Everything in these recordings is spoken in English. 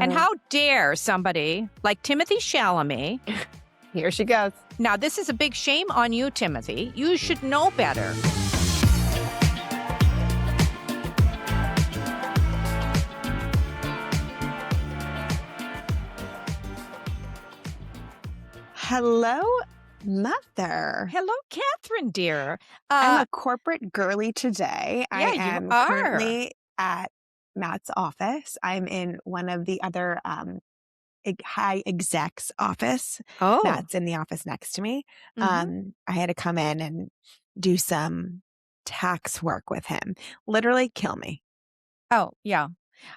And how dare somebody like Timothée Chalamet. Here she goes. Now, this is a big shame on you, Timothy. You should know better. Hello, Mother. Hello, Catherine, dear. I'm a corporate girly today. Yeah, I you am are. currently at Matt's office. I'm in one of the other high execs' office. Oh. Matt's in the office next to me. Mhm. I had to come in and do some tax work with him. Literally kill me. Oh, yeah.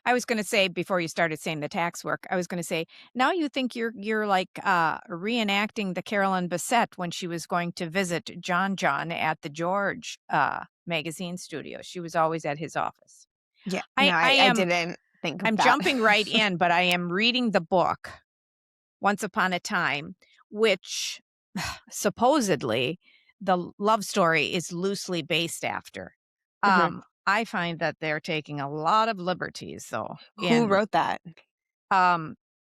I was going to say, before you started saying the tax work, I was going to say, now you think you're like reenacting the Carolyn Bessette when she was going to visit John at the George magazine studio. She was always at his office. Yeah, I didn't think of I'm that. jumping right in, but I am reading the book Once Upon a Time, which supposedly the love story is loosely based after. Mhm. I find that they're taking a lot of liberties, though. Who wrote that?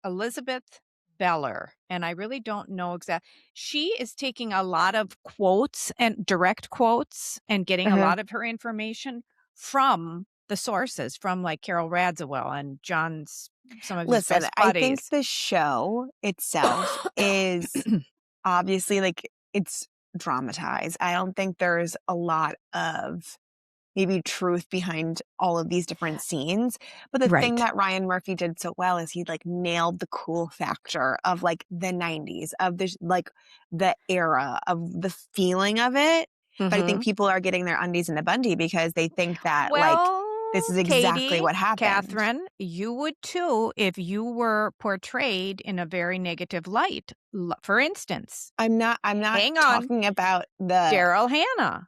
Elizabeth Beller, and I really don't know exactly. She is taking a lot of quotes and direct quotes and getting a lot of her information from the sources, from like Carol Radziwill and some of his best I think buddies. the show itself is obviously like it's dramatized. I don't think there's a lot of maybe truth behind all of these different scenes. But the thing Right. that Ryan Murphy did so well is he like nailed the cool factor of like the 90s, of this like the era, of the feeling of it. But I think people are getting their undies in a bundie because they think that like this is exactly Katie, what happened. Catherine, you would too if you were portrayed in a very negative light. For instance, I'm not hang on, talking about the Daryl Hannah.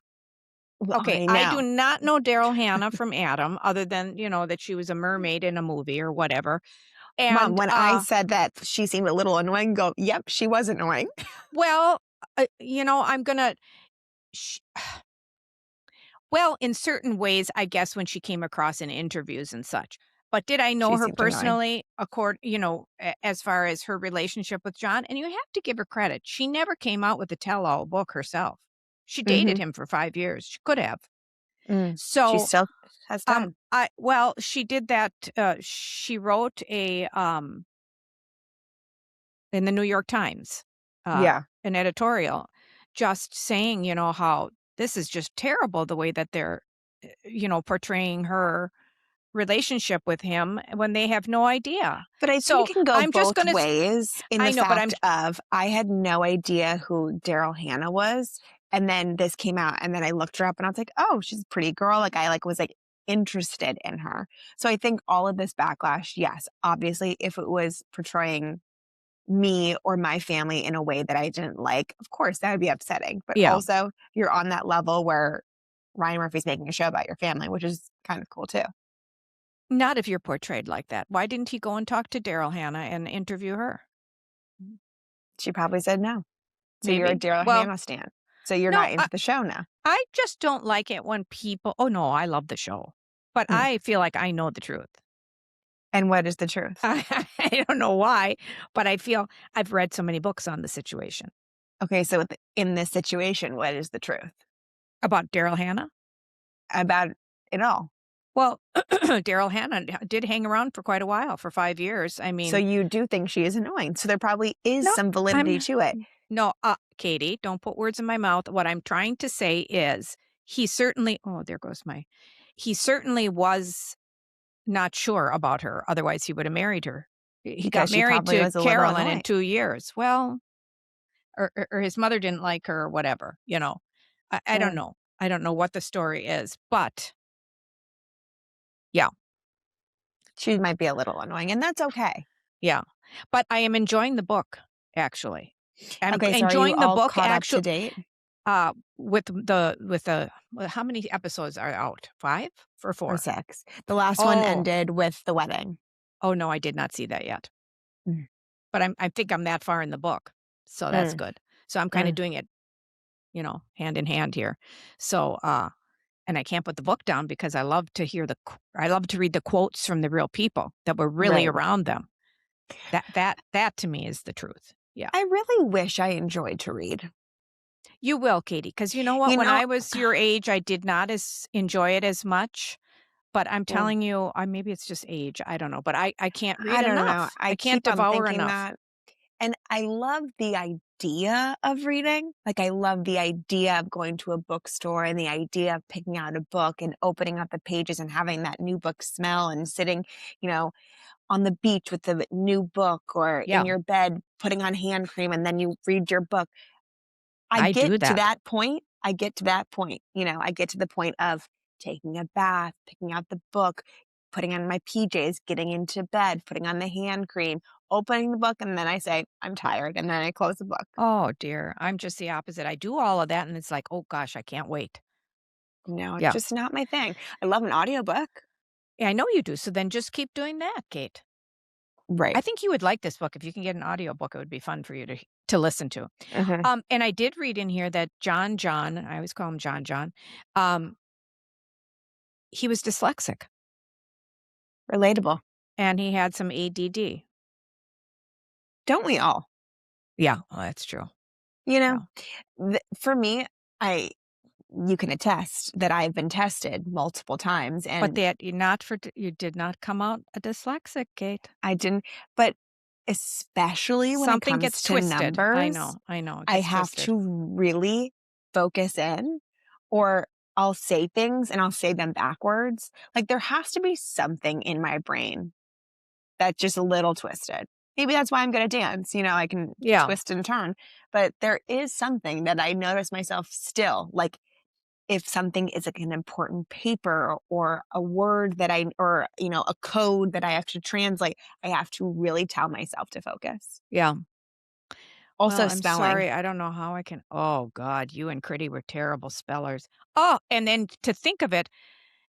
Well, Okay, I do not know Daryl Hannah from Adam, other than, that she was a mermaid in a movie or whatever. And Mom, when I said that she seemed a little annoying, go, yep, she was annoying. well, I'm gonna. Well, in certain ways, I guess, when she came across in interviews and such. But did I know She her seemed annoying. personally, as far as her relationship with John? And you have to give her credit. She never came out with a tell-all book herself. She dated him for 5 years. She could have. She So, still has time. she did that. She wrote in the New York Times, an editorial, just saying, how this is just terrible the way that they're, portraying her relationship with him when they have no idea. But I think it can go both ways in the fact of I had no idea who Daryl Hannah was. And then this came out and then I looked her up and I was like, oh, she's a pretty girl. Like I was interested in her. So I think all of this backlash, yes, obviously if it was portraying me or my family in a way that I didn't like, of course that would be upsetting. But also you're on that level where Ryan Murphy's making a show about your family, which is kind of cool too. Not if you're portrayed like that. Why didn't he go and talk to Daryl Hannah and interview her? She probably said no. So Maybe. you're a Daryl Hannah stan. So you're not into the show now. I just don't like it when people, oh no, I love the show. But I feel like I know the truth. And what is the truth? I don't know why, but I feel I've read so many books on the situation. Okay, so in this situation, what is the truth? About Daryl Hannah? About it all. Well, Daryl Hannah did hang around for quite a while, for 5 years. I mean, so you do think she is annoying. So there probably is some validity to it. No, Katie, don't put words in my mouth. What I'm trying to say is he certainly was not sure about her. Otherwise, he would have married her. He got married to Carolyn in 2 years. Well, or his mother didn't like her or whatever, I don't know. I don't know what the story is, but yeah. She might be a little annoying, and that's okay. Yeah. But I am enjoying the book, actually. I'm so enjoying are you the book caught actually up to date? with the how many episodes are out? 5 or 4? Or 6. The last one ended with the wedding. Oh no, I did not see that yet. But I think I'm that far in the book. So that's good. So I'm kind of doing it, hand in hand here. So and I can't put the book down because I love to read the quotes from the real people that were really around them. That to me is the truth. Yeah. I really wish I enjoyed to read. You will, Katie, because you know what? When I was your age, I did not enjoy it as much. But I'm telling you, maybe it's just age. I don't know. But I can't read enough. Know. I can't devour enough. That. And I love the idea of reading. Like, I love the idea of going to a bookstore and the idea of picking out a book and opening up the pages and having that new book smell and sitting, on the beach with the new book or in your bed putting on hand cream and then you read your book. I get to that point. I get to the point of taking a bath, picking out the book, putting on my PJs, getting into bed, putting on the hand cream, opening the book, and then I say, I'm tired, and then I close the book. Oh, dear. I'm just the opposite. I do all of that, and it's like, oh, gosh, I can't wait. No, it's just not my thing. I love an audiobook. Yeah, I know you do. So then just keep doing that, Kate. Right. I think you would like this book. If you can get an audiobook, it would be fun for you to listen to. And I did read in here that John, I always call him John, he was dyslexic. Relatable. And he had some ADD. Don't we all? Yeah, well, that's true. For me, you can attest that I've been tested multiple times. But you did not come out a dyslexic, Kate. I didn't, but especially when something it comes gets to twisted. numbers. I know. I have to really focus in, or I'll say things and I'll say them backwards. Like, there has to be something in my brain that's just a little twisted. Maybe that's why I'm good at dance. I can twist and turn. But there is something that I notice myself still. Like, if something is like an important paper or a word that or a code that I have to translate, I have to really tell myself to focus. Yeah. Also, I'm spelling. Sorry, I don't know how I can. Oh, God, you and Critty were terrible spellers. Oh, and then to think of it,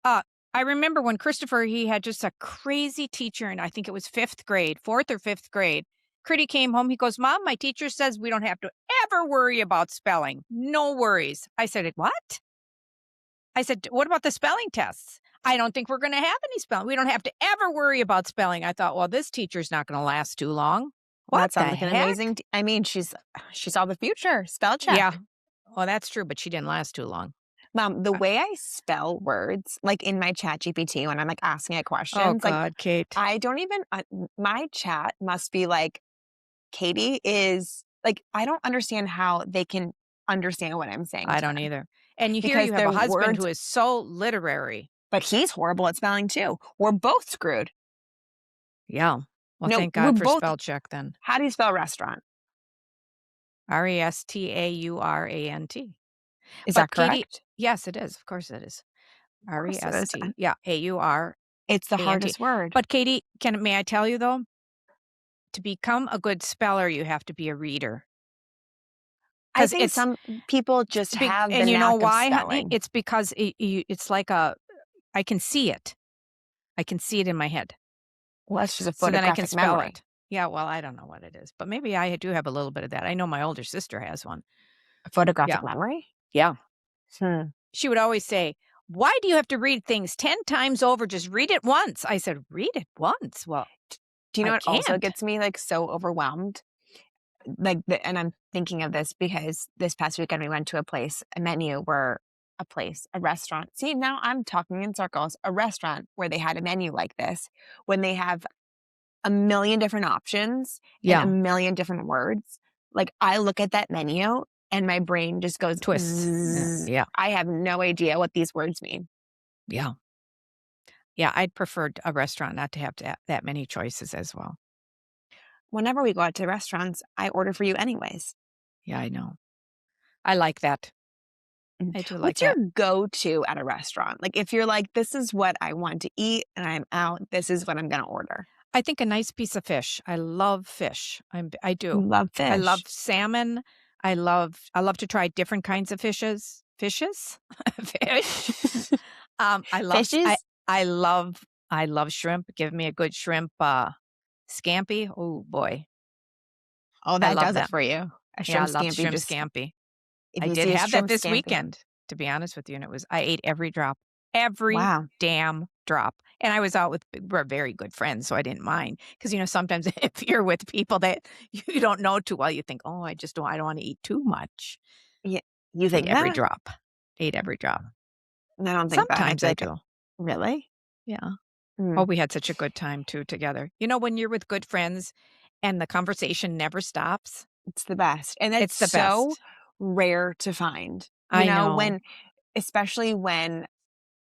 I remember when Christopher, he had just a crazy teacher, and I think it was 4th or 5th grade. Critty came home. He goes, Mom, my teacher says we don't have to ever worry about spelling. No worries. I said, what? I said, what about the spelling tests? I don't think we're going to have any spelling. We don't have to ever worry about spelling. I thought, well, this teacher's not going to last too long. Well, that sounds like an amazing. I mean, she's all the future. Spell check. Yeah. Well, that's true, but she didn't last too long. Mom, the way I spell words, like in my chat GPT, when I'm like asking it questions, oh God, Kate, I don't even. My chat must be like, Katie is like, I don't understand how they can understand what I'm saying. I don't either. And you have a husband who is so literary, but he's horrible at spelling too. We're both screwed. Yeah. Well, thank God for spell check then. How do you spell restaurant? RESTAURANT. Is that correct? Katie, yes, it is. Of course it is. REST. Yeah, AUR. It's the hardest word. But Katie, may I tell you though? To become a good speller, you have to be a reader. I think some people just have the and you knack know why, of spelling. Honey? It's because it's like I can see it. I can see it in my head. Well, that's just a photographic so then I can spell memory. it. Yeah, well, I don't know what it is, but maybe I do have a little bit of that. I know my older sister has one. A photographic memory? Yeah. She would always say, why do you have to read things 10 times over? Just read it once. I said, read it once? Well, do you know what also gets me like so overwhelmed? And I'm thinking of this because this past weekend we went to a restaurant. See, now I'm talking in circles. A restaurant where they had a menu like this, when they have a million different options and a million different words. Like, I look at that menu and my brain just goes twist. Yeah. I have no idea what these words mean. Yeah. Yeah, I'd prefer a restaurant not to have that many choices as well. Whenever we go out to restaurants, I order for you anyways. Yeah, I know. I like that. I do like What's your go-to at a restaurant? Like, if you're like, this is what I want to eat and I'm out, this is what I'm going to order. I think a nice piece of fish. I love fish. I do. You love fish. I love salmon. I love to try different kinds of fishes. Fish. I love fishes. I love shrimp. Give me a good shrimp scampi. Oh boy. Oh, that does it for you. A shrimp scampi. Shrimp scampi. I did have that this weekend, to be honest with you, and I ate every drop. Every damn drop. And I was out with we're very good friends, so I didn't mind. Because, sometimes if you're with people that you don't know too well, you think, "Oh, I don't wanna eat too much." Yeah. You Ate think every that? drop. Ate every drop. I don't think that. I Sometimes feel I like do. really? Yeah. Oh, Mm. we had such a good time too together. When you're with good friends and the conversation never stops, It's the best. And it's it's the so best. rare to find, I know. especially when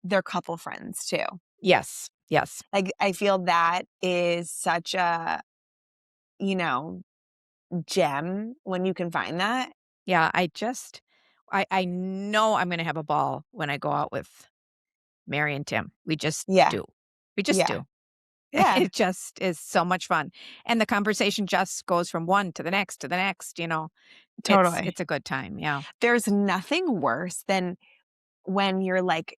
they're couple friends too. Yes, yes. Like, I feel that is such a, you know, gem when you can find that. Yeah, I know I'm gonna have a ball when I go out with Mary and Tim. We just Yeah. do. We just Yeah. do. Yeah. It just is so much fun, and the conversation just goes from one to the next to the next. It's Totally. it's a good time, yeah. There's nothing worse than when you're like,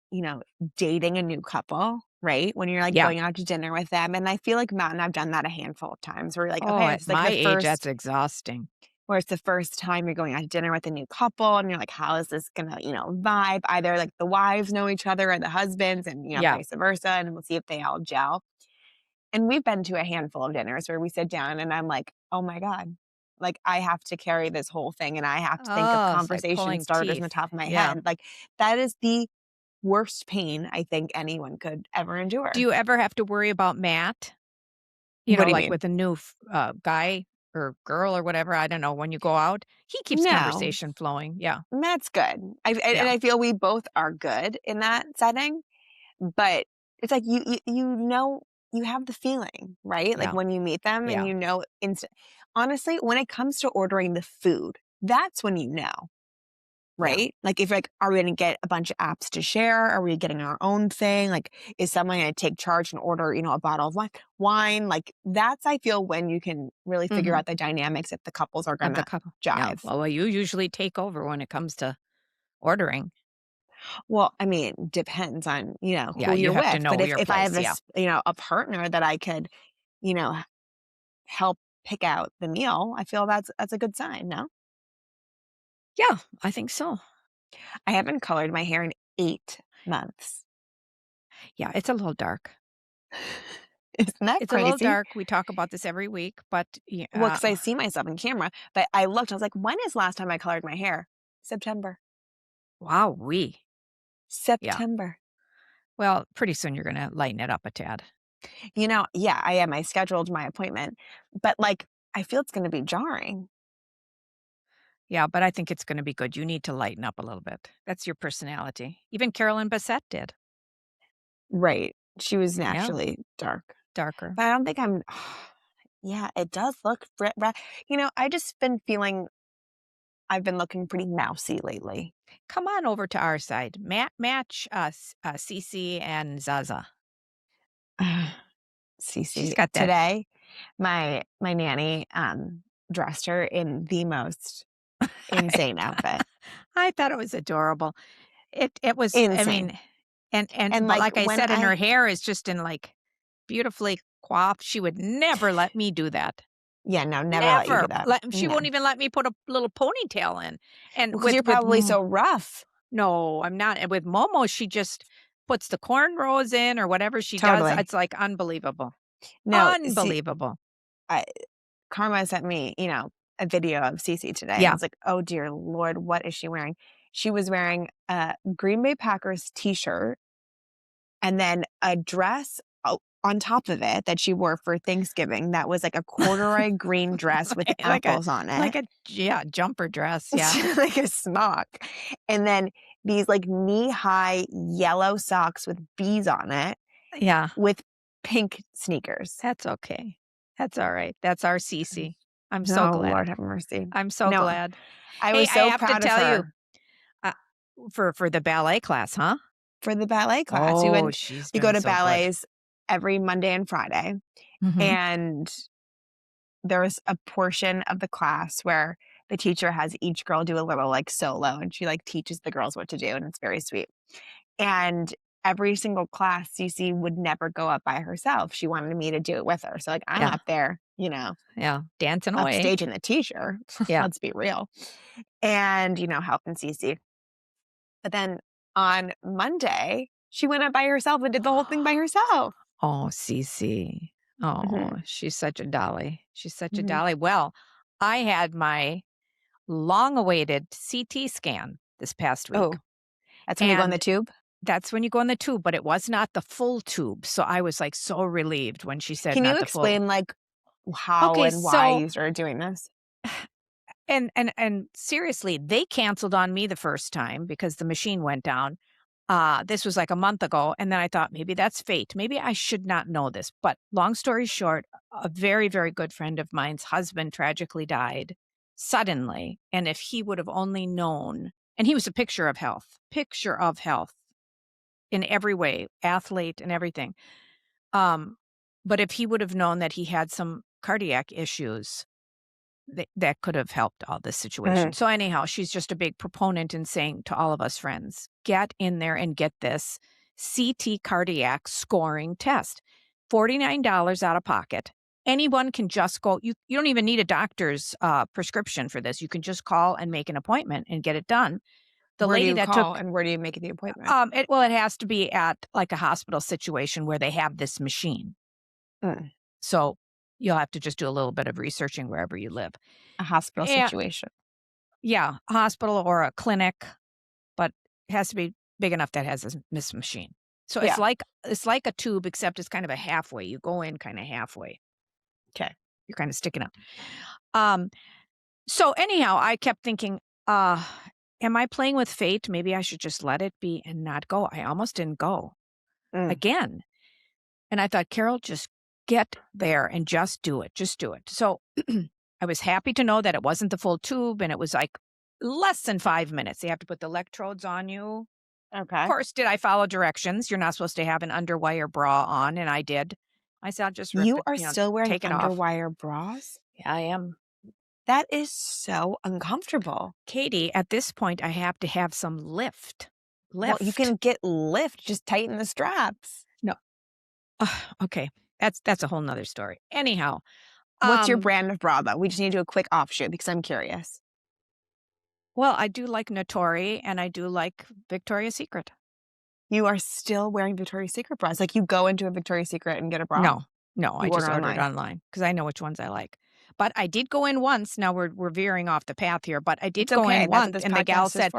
dating a new couple, right? When you're like Yeah. going out to dinner with them. And I feel like Matt and I've done that a handful of times where you're like, Oh, okay, at it's like my the age, that's first, exhausting. where it's the first time you're going out to dinner with a new couple and you're like, how is this gonna, vibe? Either like the wives know each other or the husbands and, Yeah. vice versa. And we'll see if they all gel. And we've been to a handful of dinners where we sit down and I'm like, oh my God, like I have to carry this whole thing and I have to think of Oh, it's like conversation pulling starters in the teeth. top of my Yeah. head. Like that is the worst pain I think anyone could ever Do endure. you ever have to worry about Matt? What do you Like mean? with a new guy or girl or whatever, I don't know, when you go out, he keeps No, conversation flowing. Yeah. that's good. And Yeah. I feel we both are good in that setting, but it's like you have the feeling, right? Like Yeah. when you meet them and Yeah. instant. Honestly, when it comes to ordering the food, that's when you know. Yeah. Right? Like, if like, are we gonna get a bunch of apps to share? Are we getting our own thing? Like, is someone gonna take charge and order, a bottle of wine? Like, that's I feel when you can really figure Mhm. out the dynamics if the couples are Of the gonna couple. Yeah. jive. Well, you usually take over when it comes to ordering. Well, I mean, depends on, Yeah, who you you're have to with. But know your if I have place, yeah. a partner that I could, you know, help pick out the meal, I feel that's a good sign, no? Yeah, I think so. I haven't colored my hair in 8 months. Yeah, it's a little dark. Isn't that It's a little crazy? dark. We talk about this every week, but Well, yeah, because I see myself in camera, but I looked, I was like, "When is last time I colored my hair?" September. wow, yeah. September. Well, pretty soon you're gonna lighten it up a tad. Yeah, I am. I scheduled my appointment, but, like, I feel it's gonna be jarring. Yeah, but I think it's gonna be good. You need to lighten up a little bit. That's your personality. Even Carolyn Bessette did. Right. She was Yeah, naturally dark, darker. but I don't think I'm yeah, it does look I just been feeling I've been looking pretty mousy lately. Come on over to our side. Match Cici and Zaza. She's Cici. got that. Today, my nanny, dressed her in the most insane outfit. I thought it was adorable. It was. I Insane. mean, and And, but like, like I when said, and I her hair is just in like beautifully coiffed. She would never let me do that. yeah, no, never let you do Never. that. She No. won't even let me put a little ponytail in. And Well, 'cause you're probably so rough. no, I'm not. And with Momo, she just puts the cornrows in or whatever she does. Totally. It's like unbelievable. No, see, Unbelievable. I Karma sent me, a video of Cici today, and I Yeah. was like, "Oh, dear lord, what is she wearing?" She was wearing a Green Bay Packers T-shirt and then a dress on top of it that she wore for Thanksgiving that was like a corduroy green dress with like a apples on like it. a yeah, jumper dress. Yeah. Like a smock. And then these like knee-high yellow socks with bees on it Yeah. with pink sneakers. That's okay. That's all right. That's our Cici. I'm so Oh, Lord glad. have mercy. I'm so No, glad. I Hey, was I so have to proud of tell you, her uh, for the ballet class, huh? for the ballet class. Oh, she's We go doing to so good. ballets every Monday and Friday, Mhm. and there was a portion of the class where the teacher has each girl do a little like solo and she like teaches the girls what to do and it's very sweet. And every single class, Cici would never go up by herself. She wanted me to do it with her. So like I'm Yeah. up there, Yeah. Dancing away. upstage in the t-shirt. Yeah. Let's be real. And, helping Cici. But then on Monday, She went up by herself and did the whole thing by herself. Oh, Cici. Oh, she's such a dolly. She's such a dolly. Well, I had my long-awaited CT scan this past week. Oh, that's when you go in the tube? That's when you go in the tube, but it was not the full tube. So I was like so relieved when she said Can not you the full. explain like how and why you started doing this? And seriously, they canceled on me the first time because the machine went down. This was like a month ago. And then I thought maybe that's fate. Maybe I should not know this. But long story short, a very, very good friend of mine's husband tragically died suddenly. And if he would have only known, and he was a picture of health in every way, athlete and everything. But if he would have known that he had some cardiac issues, that could have helped all this situation. So anyhow, she's just a big proponent in saying to all of us friends, get in there and get this CT cardiac scoring test. $49 out of pocket. Anyone can just go. You don't even need a doctor's prescription for this. You can just call and make an appointment and get it done. The lady that took, and where do you make the appointment? It has to be at like a hospital situation where they have this machine. So you'll have to just do a little bit of researching wherever you live. A hospital situation. Yeah, a hospital or a clinic, but it has to be big enough that has this machine. So it's like a tube, except it's kind of a halfway. You go in kind of halfway. Okay. You're kind of sticking out. So anyhow, I kept thinking, am I playing with fate? Maybe I should just let it be and not go. I almost didn't go again. And I thought, Carol, just get there and just do it. Just do it. So I was happy to know that it wasn't the full tube and it was like less than 5 minutes. They have to put the electrodes on you. Okay. Of course, did I follow directions? You're not supposed to have an underwire bra on, and I did. I said, I'll just rip You it, are still wearing underwire bras? Yeah, I am. That is so uncomfortable. Katy, at this point, I have to have some lift. Well, you can get lift. Just tighten the straps. No. Okay. That's a whole nother story. Anyhow. What's your brand of bra, though? We just need to do a quick offshoot because I'm curious. Well, I do like Notori and I do like Victoria's Secret. You are still wearing Victoria's Secret bras? Like you go into a Victoria's Secret and get a bra? No, I just ordered online because I know which ones I like. But I did go in once. Now we're veering off the path here, but I did go in once and the gal said,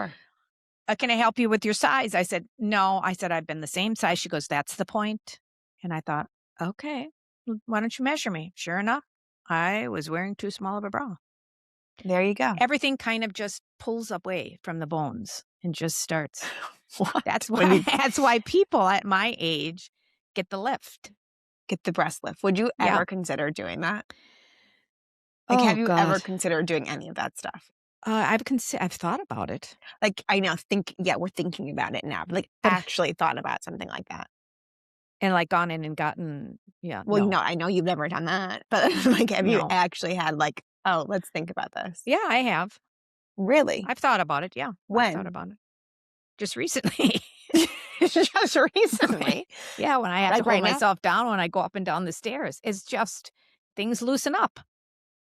can I help you with your size? I said, no. I said, I've been the same size. She goes, that's the point. And I thought, okay, why don't you measure me? Sure enough, I was wearing too small of a bra. There you go. Everything kind of just pulls away from the bones and just starts. What? That's why people at my age get the lift. Get the breast lift. Would you ever consider doing that? Like, have you ever considered doing any of that stuff? I've thought about it. Like, I know, we're thinking about it now. But like, actually thought about something like that. And like gone in and gotten, Well, no, I know you've never done that. But like, have you actually had like, oh, let's think about this? Yeah, I have. Really? I've thought about it, yeah. When? I've thought about it. Just recently. Just recently? Yeah, when I have to hold myself down when I go up and down the stairs. It's just, things loosen up.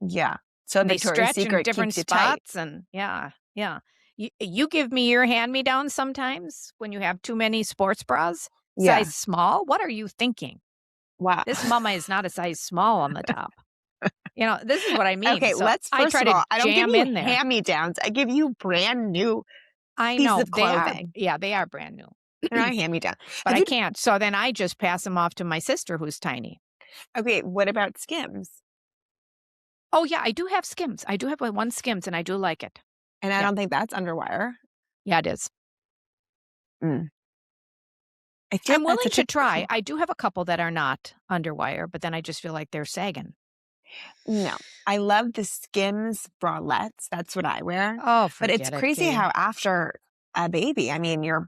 Yeah. So they stretch in different spots and yeah. You give me your hand-me-down sometimes when you have too many sports bras. Size small? What are you thinking? Wow. This mama is not a size small on the top. This is what I mean. Okay, so let's first of all, I don't give you hand-me-downs. I give you brand new pieces of clothing. They are brand new. They're not hand-me-down. But I can't. So then I just pass them off to my sister who's tiny. Okay, what about Skims? Oh, yeah, I do have Skims. I do have one Skims, and I do like it. And I don't think that's underwire. Yeah, it is. I'm willing to try. I do have a couple that are not underwire, but then I just feel like they're sagging. No. I love the Skims bralettes. That's what I wear. Oh, but it's crazy how after a baby, I mean, your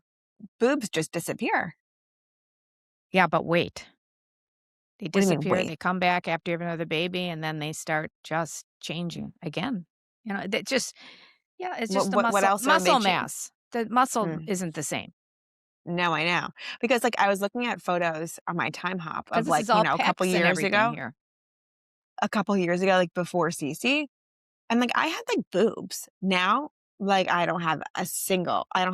boobs just disappear. Yeah, but wait. They disappear. They come back after you have another baby, and then they start just changing again. That just, it's just the muscle mass. The muscle isn't the same. No, I know. Because like I was looking at photos on my time hop of like, a couple years ago. Here. A couple years ago, like before Cici. And like I had like boobs. Now Like, I don't have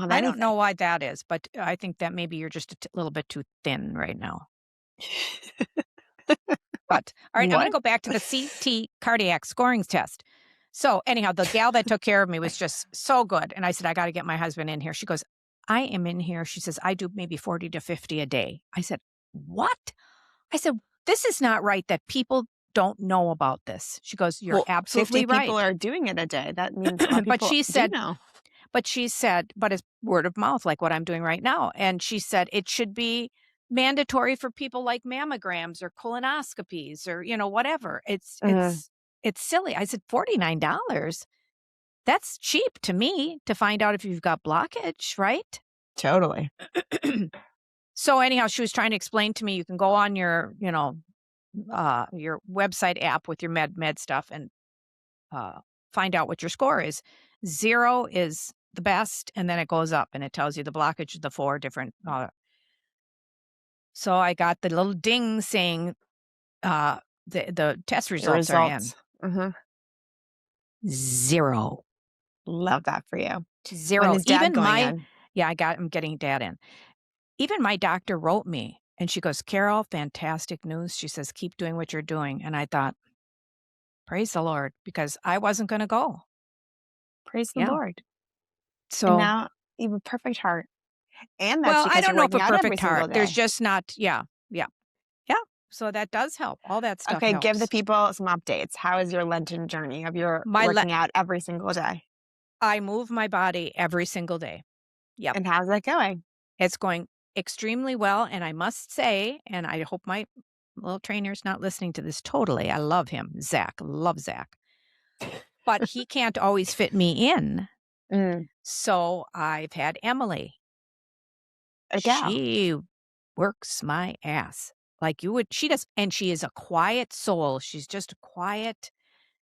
I don't know anything. why that is, but I think that maybe you're just a little bit too thin right now. But all right, I'm going to What? go back to the CT cardiac scoring test. So anyhow, the gal that took care of me was just so good. And I said, I got to get my husband in here. She goes, I am in here. She says, I do maybe 40 to 50 a day. I said, what? I said, this is not right that people don't know about this. She goes, you're Well, 50 absolutely people right. are doing it a day. That means a lot of But people she do said, know. but it's word of mouth, like what I'm doing right now. And she said it should be mandatory for people like mammograms or colonoscopies or, whatever. Mhm. It's silly. I said, $49. That's cheap to me to find out if you've got blockage, right? Totally. So anyhow, she was trying to explain to me, you can go on your website app with your med stuff and find out what your score is. 0 is the best, and then it goes up and it tells you the blockage of the 4 different. So I got the little ding saying the test The results are in. results. Mhm. 0. Love that for you. When 0. is dad Even going my in? yeah, I'm getting dad in. Even my doctor wrote me and she goes, Carol, fantastic news. She says, keep doing what you're doing. And I thought, praise the Lord, because I wasn't going to go. Praise the Yeah. Lord. And So, now you have a perfect heart. And that's well, I because don't you're know if a working out every perfect single heart. There's day. just not, yeah, yeah, yeah. So that does help. All that stuff Okay, give the helps. people some updates. How is your Lenten journey of your My le- working out every single day? I move my body every single day. Yep. And how's that going? It's going extremely well. And I must say, and I hope my little trainer's not listening to this totally. I love him. Zach. Love Zach. But he can't always fit me in. Mm, So I've had Emily. a gal. She works my ass like you would. She does. And she is a quiet soul. She's just a quiet.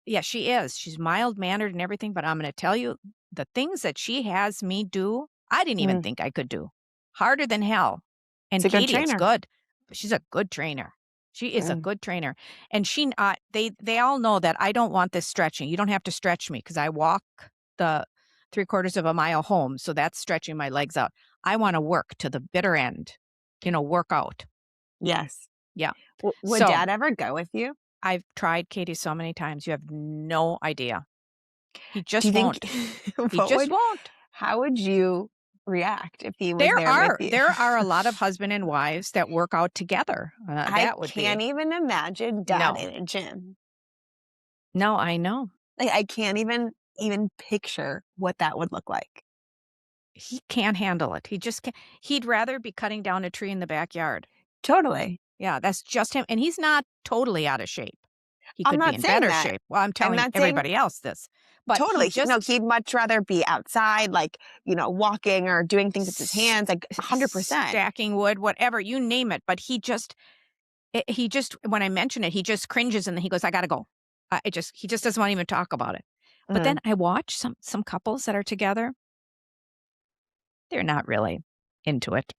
Yeah, she is. She's mild mannered and everything. But I'm going to tell you the things that she has me do, I didn't even Mm, think I could do. Harder than hell. it's And a good Katie, it's trainer. good. She's a good trainer. She is a Mm, good trainer. And they all know that I don't want this stretching. You don't have to stretch me because I walk the 3/4 of a mile home. So that's stretching my legs out. I want to work to the bitter end, work out. yes. Yeah. Would So dad ever go with you? I've tried Katie so many times. You have no idea. He Do you just think won't. He just won't. how would you react if he was There there with are you? there are a lot of husband and wives that work out together. I That would can't be even imagine dad no. in a gym. No, I know. Like, I can't even picture what that would look like. He can't handle it. He just can't. He'd rather be cutting down a tree in the backyard. Totally. Yeah, that's just him. And he's not totally out of shape. He I'm could be not in saying better that. shape. Well, I'm I'm telling not saying everybody else this. But he totally. No, just he'd much rather be outside, like, walking or doing things with his s- hands, like 100%. stacking wood, whatever, you name it. But he just when I mention it, he just cringes and then he goes, "I gotta go." He just doesn't want to even talk about it. But then Mm. I watch some couples that are together. They're not really into it.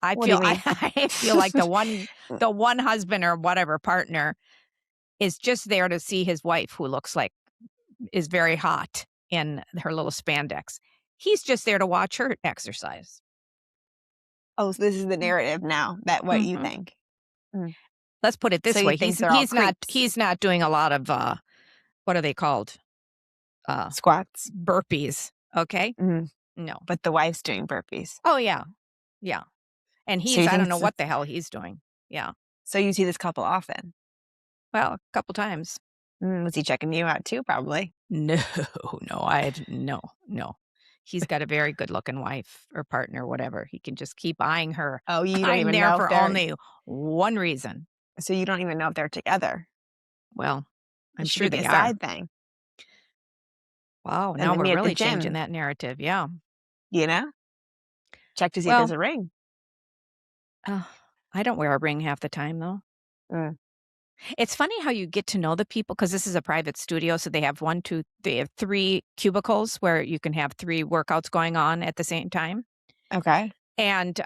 I What do you feel mean? I feel like the one husband or whatever partner is just there to see his wife, who looks like is very hot in her little spandex. He's just there to watch her exercise. Oh, so this is the narrative now, that what you Mhm. think. Mm. Let's put it So this you way: think he's they're all he's not creeps. he's not doing a lot of what are they called? Squats. Burpees. Okay, Mm. no. But the wife's doing burpees. Oh yeah, yeah. And So you I don't think know what the hell he's doing. Yeah. so you see this couple often? Well, a couple times. Was he checking you out too? Probably. No, no, no. He's got a very good looking wife or partner, whatever. He can just keep eyeing her. Oh, you don't I'm even there know if for they're only one reason. so you don't even know if they're together. Well, It I'm should sure be a they are. side thing. Wow, And now they we're meet at the really changing gym, that narrative. Yeah. you know? Check to see if there's Well, a ring. uh, I don't wear a ring half the time though. Mm, It's funny how you get to know the people because this is a private studio. So they have 3 cubicles where you can have 3 workouts going on at the same time. okay. And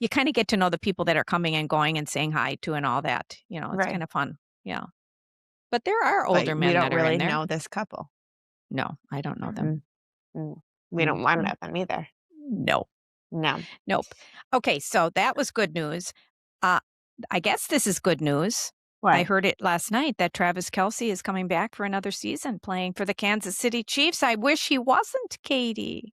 you kind of get to know the people that are coming and going and saying hi to and all that. It's Right. kind of fun. Yeah. But there are But older you men don't that are in really there. know this couple. No, I don't know them. Mm. We don't want about them either. No. No. Nope. Okay, so that was good news. I guess this is good news. What? I heard it last night that Travis Kelce is coming back for another season playing for the Kansas City Chiefs. I wish he wasn't, Katie.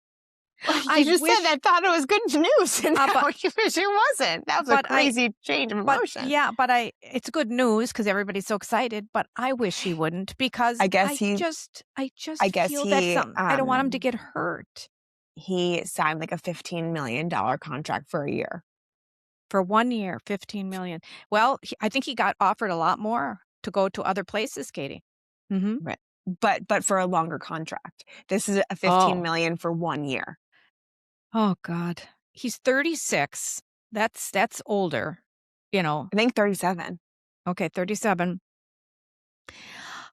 You just said that thought it was good news, and now you wish it wasn't. That was a crazy change of emotion. But it's good news because everybody's so excited. But I wish he wouldn't because I just feel that I don't want him to get hurt. He signed like a $15 million contract for a year. For 1 year, $15 million. Well, I think he got offered a lot more to go to other places, Katie. Mm-hmm. Right. But for a longer contract. This is a $15 million for 1 year. Oh God. He's 36. That's older, I think 37. Okay, 37.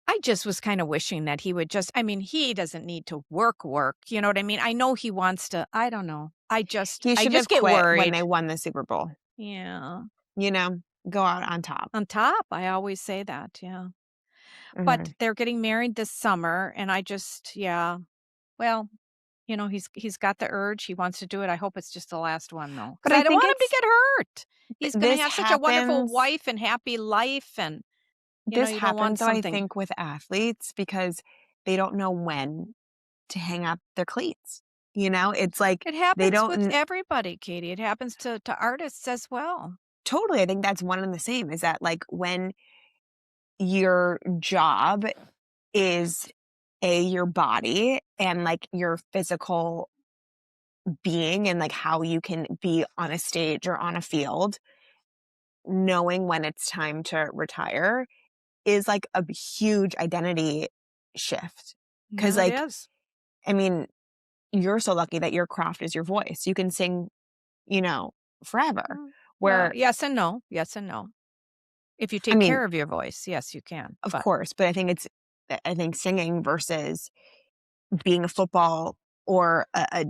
I just was kind of wishing that he would he doesn't need to work. You know what I mean? I know he wants to, I don't know. I just get quit worried when they won the Super Bowl. Yeah. Go out on top. On top. I always say that. Yeah. Mm-hmm. But they're getting married this summer. And I just, well, he's got the urge. He wants to do it. I hope it's just the last one though. Because I don't want him to get hurt. He's going to have such a wonderful wife and happy life. And this happens, I think, with athletes because they don't know when to hang up their cleats. It's like it happens with everybody, Katie. It happens to artists as well. Totally. I think that's one and the same is that like when your job is your body and like your physical being and like how you can be on a stage or on a field, knowing when it's time to retire is like a huge identity shift. Because it is. I mean, you're so lucky that your craft is your voice. You can sing, forever. Where yes and no. If you take care of your voice, yes, you can. Of course, but I think singing versus being a football or a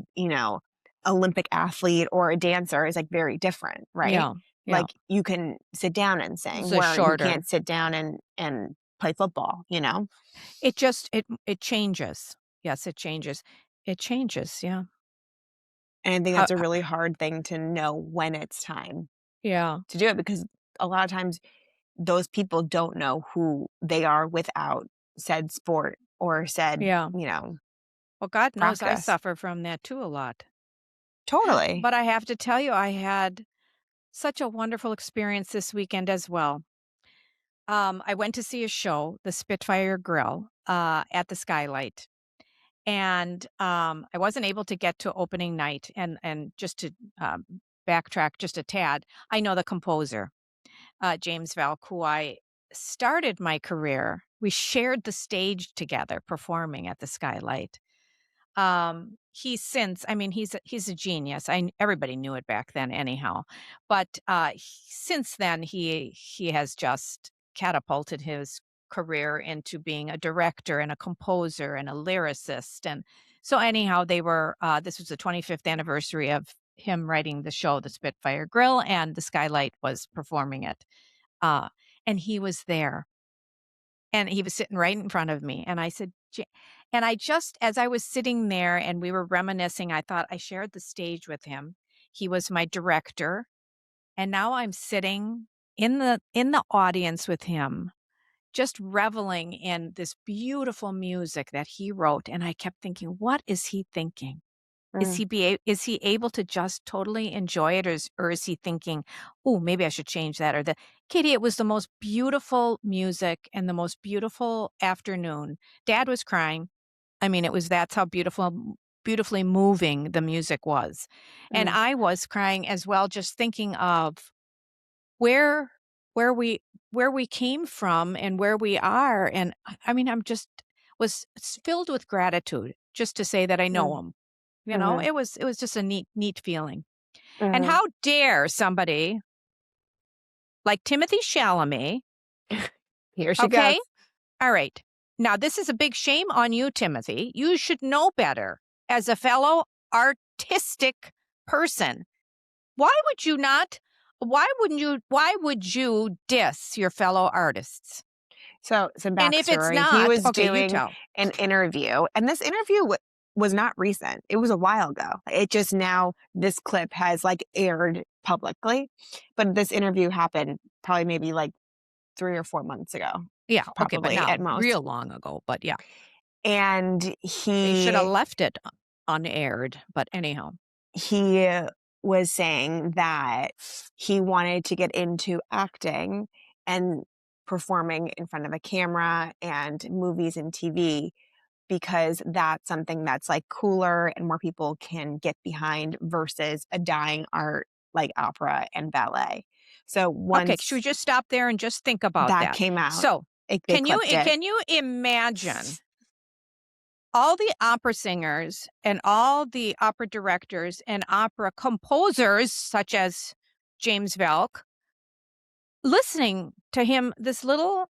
Olympic athlete or a dancer is like very different, right? Yeah. Like you can sit down and sing where you can't sit down and play football, It just it changes. Yes, it changes. It changes, yeah. And I think that's a really hard thing to know when it's time. Yeah. To do it because a lot of times those people don't know who they are without said sport or said, Well, God knows practice. I suffer from that too a lot. Totally. But I have to tell you, I had such a wonderful experience this weekend as well. I went to see a show, the Spitfire Grill, at the Skylight. And I wasn't able to get to opening night. And just to backtrack just a tad, I know the composer, James Valk, who I started my career. We shared the stage together performing at the Skylight. He's a genius. Everybody knew it back then anyhow. But since then, he has just catapulted his career into being a director and a composer and a lyricist. And so anyhow, this was the 25th anniversary of him writing the show, The Spitfire Grill, and the Skylight was performing it. And he was there. And he was sitting right in front of me. And I said, and I just, as I was sitting there and we were reminiscing, I thought I shared the stage with him. He was my director. And now I'm sitting in the audience with him, just reveling in this beautiful music that he wrote. And I kept thinking, what is he thinking? Is he able to just totally enjoy it, or is he thinking, oh, maybe I should change that? Or Katie, it was the most beautiful music and the most beautiful afternoon. Dad was crying. That's how beautifully moving the music was. And I was crying as well, just thinking of where we came from and where we are. And was filled with gratitude just to say that I know him. It was just a neat feeling. And how dare somebody like Timothée Chalamet. Here she goes. All right. Now, this is a big shame on you, Timothy. You should know better as a fellow artistic person. Why would you diss your fellow artists? So some backstory. And if it's not, he was doing an interview, and this interview was not recent. It was a while ago. It just now, this clip has like aired publicly, but this interview happened probably maybe like 3 or 4 months ago. Yeah, okay, but Probably not at most. real long ago, but yeah. And They should have left it unaired, but anyhow. He was saying that he wanted to get into acting and performing in front of a camera and movies and TV because that's something that's like cooler and more people can get behind versus a dying art like opera and ballet. So Okay, once should we just stop there and just think about that that? came out, So can you imagine all the opera singers and all the opera directors and opera composers, such as James Valk, listening to him, this little,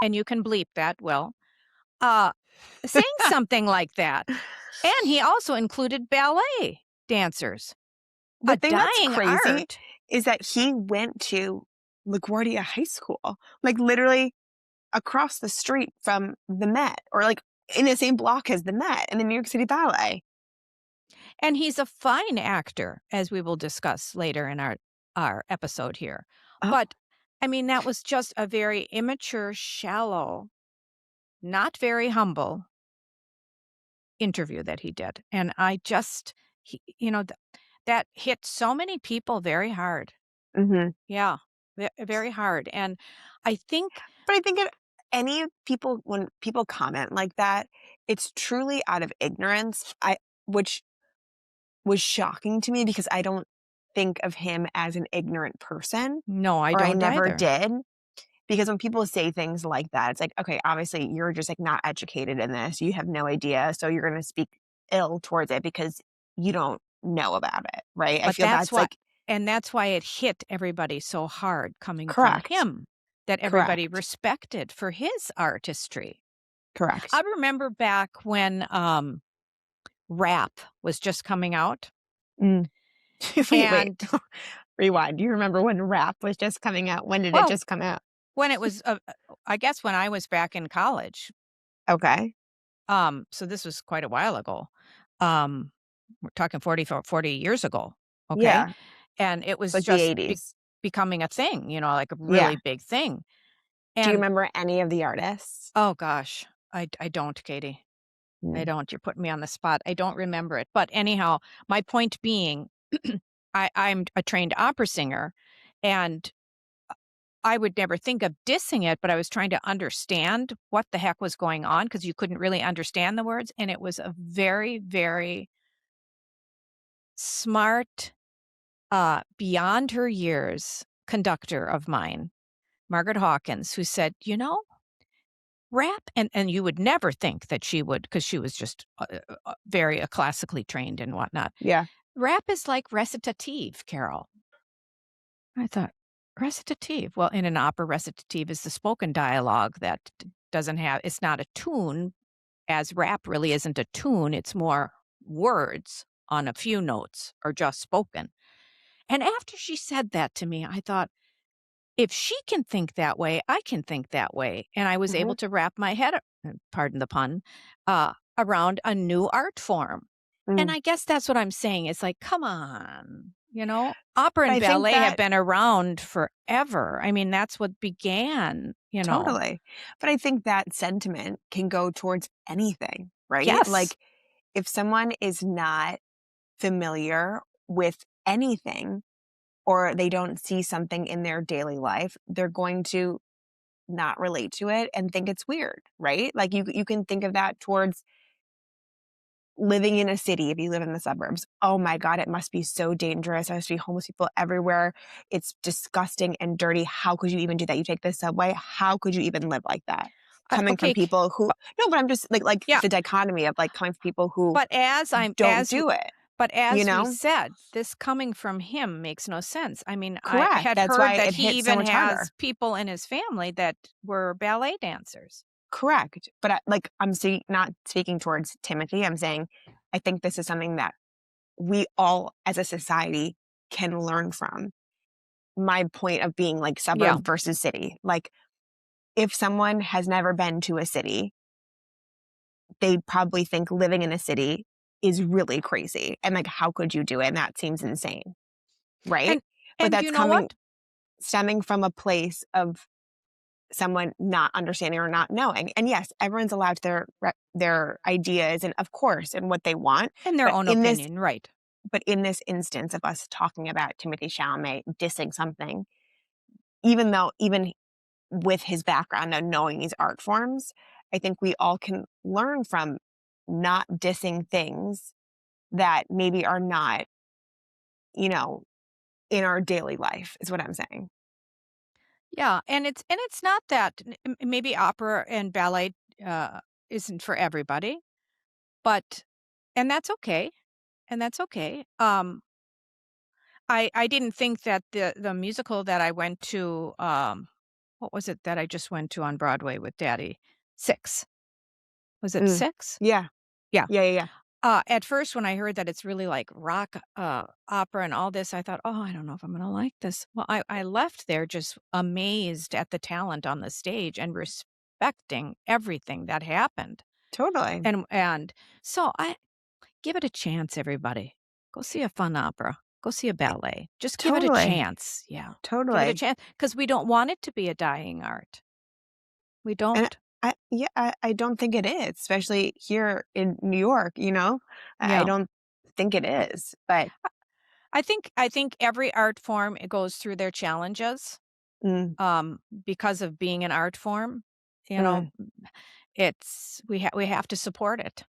and you can bleep that, Will, saying something like that. And he also included ballet dancers. The thing that's crazy is that he went to LaGuardia High School, like literally across the street from the Met, or like in the same block as the Met and the New York City Ballet. And he's a fine actor, as we will discuss later in our episode here. Oh. But, I mean, that was just a very immature, shallow, not very humble interview that he did. And I just, that hit so many people very hard. Mm-hmm. Yeah, very hard. And I think... But I think any people, when people comment like that, it's truly out of ignorance, which was shocking to me because I don't think of him as an ignorant person. No, I don't I never either. did. Because when people say things like that, it's like, okay, obviously you're just like not educated in this. You have no idea. So you're going to speak ill towards it because you don't know about it. Right. But I feel that's why, like. And that's why it hit everybody so hard coming Correct. from him, that everybody respected for his artistry. Correct. I remember back when rap was just coming out. Wait. Rewind. Do you remember when rap was just coming out? When did it just come out? When it was, I guess when I was back in college. Okay. So this was quite a while ago. We're talking 40 years ago. Okay. Yeah. And it was like just the 80s. Becoming a thing, like a really big thing. And do you remember any of the artists? Oh gosh, I don't, Katie. I don't. You're putting me on the spot. I don't remember it. But anyhow, my point being, I'm a trained opera singer, and I would never think of dissing it, but I was trying to understand what the heck was going on because you couldn't really understand the words. And it was a very, very smart, beyond her years conductor of mine, Margaret Hawkins, who said, rap, and you would never think that she would, because she was just very classically trained and whatnot. Yeah. Rap is like recitative, Carol. I thought, recitative? Well, in an opera, recitative is the spoken dialogue that it's not a tune, as rap really isn't a tune. It's more words on a few notes or just spoken. And after she said that to me, I thought, if she can think that way, I can think that way. And I was able to wrap my head, pardon the pun, around a new art form. And I guess that's what I'm saying. It's like, come on, opera and ballet have been around forever. I mean, that's what began, Totally. But I think that sentiment can go towards anything, right? Yes. Like if someone is not familiar with anything, or they don't see something in their daily life, they're going to not relate to it and think it's weird, right? Like you can think of that towards living in a city. If you live in the suburbs, oh my God, it must be so dangerous. There must be homeless people everywhere. It's disgusting and dirty. How could you even do that? You take the subway. How could you even live like that? Coming from people who, no, but I'm just like the dichotomy of like coming from people who don't do it. But as we said, this coming from him makes no sense. I mean, correct. I had That's heard why that it he hits so even much has harder. people in his family that were ballet dancers. Correct. But I'm not speaking towards Timothy. I'm saying I think this is something that we all as a society can learn from. My point of being like suburb versus city. Like if someone has never been to a city, they probably think living in a city is really crazy. And like, how could you do it? And that seems insane. Right. But that's you know what? stemming from a place of someone not understanding or not knowing. And yes, everyone's allowed their ideas and of course, and what they want. And their own opinion, right. But in this instance of us talking about Timothée Chalamet dissing something, even with his background and knowing these art forms, I think we all can learn from not dissing things that maybe are not, in our daily life, is what I'm saying. Yeah, and it's not that maybe opera and ballet isn't for everybody, but and that's okay. And that's okay. I didn't think that the musical that I went to, what was it that I just went to on Broadway with Daddy? 6. Was it 6? Yeah. Yeah. Yeah. At first, when I heard that it's really like rock opera and all this, I thought, oh, I don't know if I'm going to like this. Well, I left there just amazed at the talent on the stage and respecting everything that happened. Totally. And so I give it a chance, everybody. Go see a fun opera. Go see a ballet. Just give it a chance. Yeah. Totally. Give it a chance because we don't want it to be a dying art. We don't. And I don't think it is, especially here in New York, Yeah. I don't think it is, but I think every art form, it goes through their challenges because of being an art form. It's we have to support it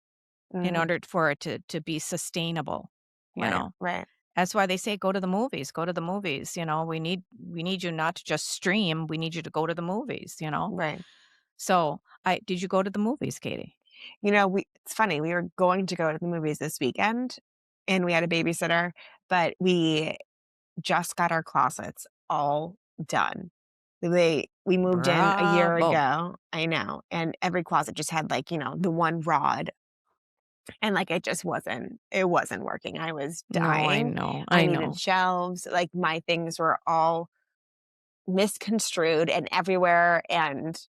in order for it to be sustainable. Right. That's why they say go to the movies. Go to the movies. We need you not to just stream. We need you to go to the movies. Right. So did you go to the movies, Katie? It's funny. We were going to go to the movies this weekend, and we had a babysitter, but we just got our closets all done. We moved in a year ago. I know, and every closet just had the one rod, and it wasn't working. I was dying. No, I I know. needed shelves. My things were all misconstrued and everywhere, and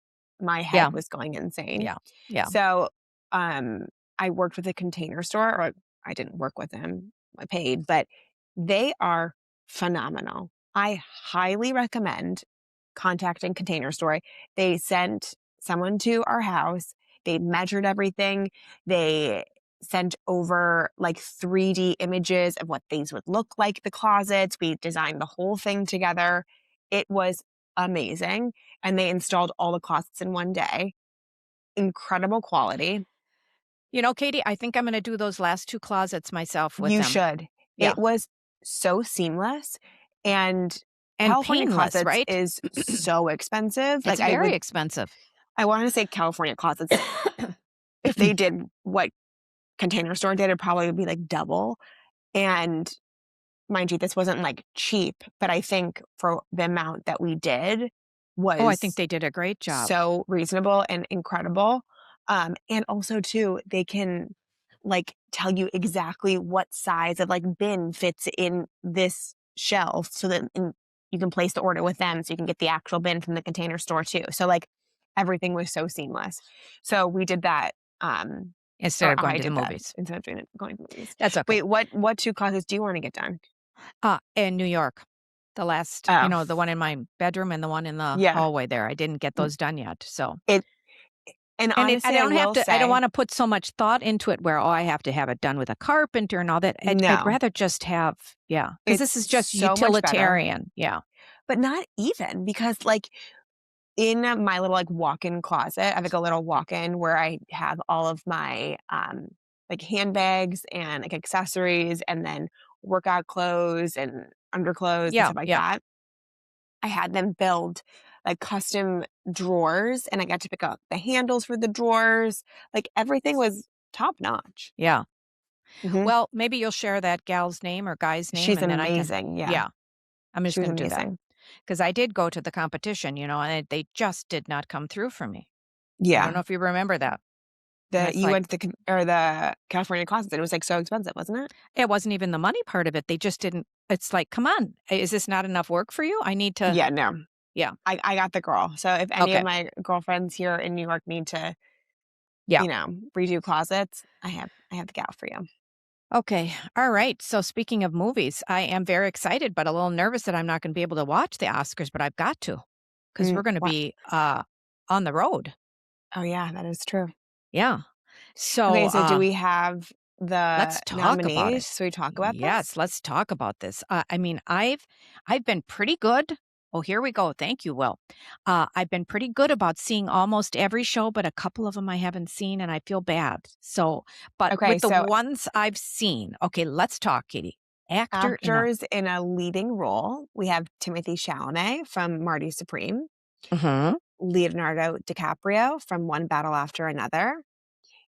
my head was going insane. Yeah. So, I worked with a Container Store, or I didn't work with them. I paid, but they are phenomenal. I highly recommend contacting Container Store. They sent someone to our house. They measured everything. They sent over 3D images of what these would look like, the closets. We designed the whole thing together. It was amazing. And they installed all the closets in one day. Incredible quality. Katie, I think I'm going to do those last 2 closets myself with them. You should. Yeah. It was so seamless. And California painless, closets right? is so expensive. It's very expensive. I want to say California closets, if they did what Container Store did, it probably would be double. And mind you, this wasn't cheap, but I think for the amount that we did was I think they did a great job. So reasonable and incredible. And also too, they can tell you exactly what size of bin fits in this shelf, so that you can place the order with them, so you can get the actual bin from the Container Store too. So everything was so seamless. So we did that. Instead of going to the movies. Instead of going to the movies. That's okay. Wait, what 2 closets do you want to get done? In New York. The last, the one in my bedroom and the one in the hallway there. I didn't get those done yet. So and honestly, I don't want to put so much thought into it where I have to have it done with a carpenter and all that. I'd rather just have because this is just so utilitarian. Yeah. But not even, because in my little walk-in closet, I have a little walk-in where I have all of my handbags and accessories, and then workout clothes and underclothes and stuff like that. I had them build custom drawers, and I got to pick up the handles for the drawers. Everything was top notch. Yeah. Mm-hmm. Well, maybe you'll share that gal's name or guy's name. She's amazing. Yeah. I'm just going to do that. Because I did go to the competition, and they just did not come through for me. Yeah. I don't know if you remember that. You went to the California closets, and it was so expensive, wasn't it? It wasn't even the money part of it. They just didn't. It's come on. Is this not enough work for you? I need to. Yeah, no. Yeah. I got the girl. So if any of my girlfriends here in New York need to redo closets. I have the gal for you. Okay. All right. So speaking of movies, I am very excited, but a little nervous that I'm not going to be able to watch the Oscars, but I've got to because we're going to be on the road. Oh, yeah, that is true. Yeah. So, okay, so do we have the nominees? So we talk about this? Yes, let's talk about this. I mean, I've been pretty good. Oh, here we go. Thank you, Will. I've been pretty good about seeing almost every show, but a couple of them I haven't seen, and I feel bad. So, but with the ones I've seen, okay, let's talk, Katie. Actors in a leading role. We have Timothée Chalamet from Marty Supreme. Leonardo DiCaprio from One Battle After Another.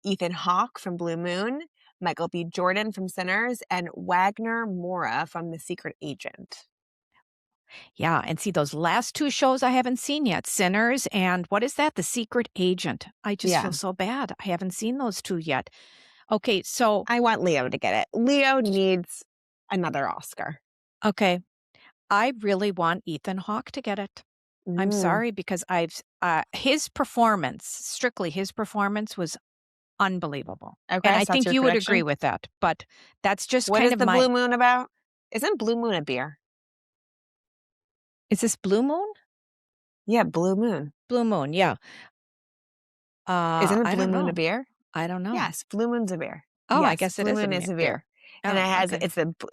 Ethan Hawke from Blue Moon. Michael B. Jordan from Sinners. And Wagner Moura from The Secret Agent. Yeah, and see those last two shows I haven't seen yet, Sinners and what is that? The Secret Agent. I just feel so bad. I haven't seen those two yet. Okay, so I want Leo to get it. Leo needs another Oscar. Okay. I really want Ethan Hawke to get it. I'm sorry because his performance, strictly his performance was unbelievable. Okay, and I think you would agree with that, but that's just what kind is of the Blue Moon about? Isn't Blue Moon a beer? Is this Blue Moon? Yeah, Blue Moon. Blue Moon, yeah. Isn't it Blue Moon a beer? I don't know. Yes, Blue Moon's a beer. Oh, yes, I guess Blue Moon is a beer. And it has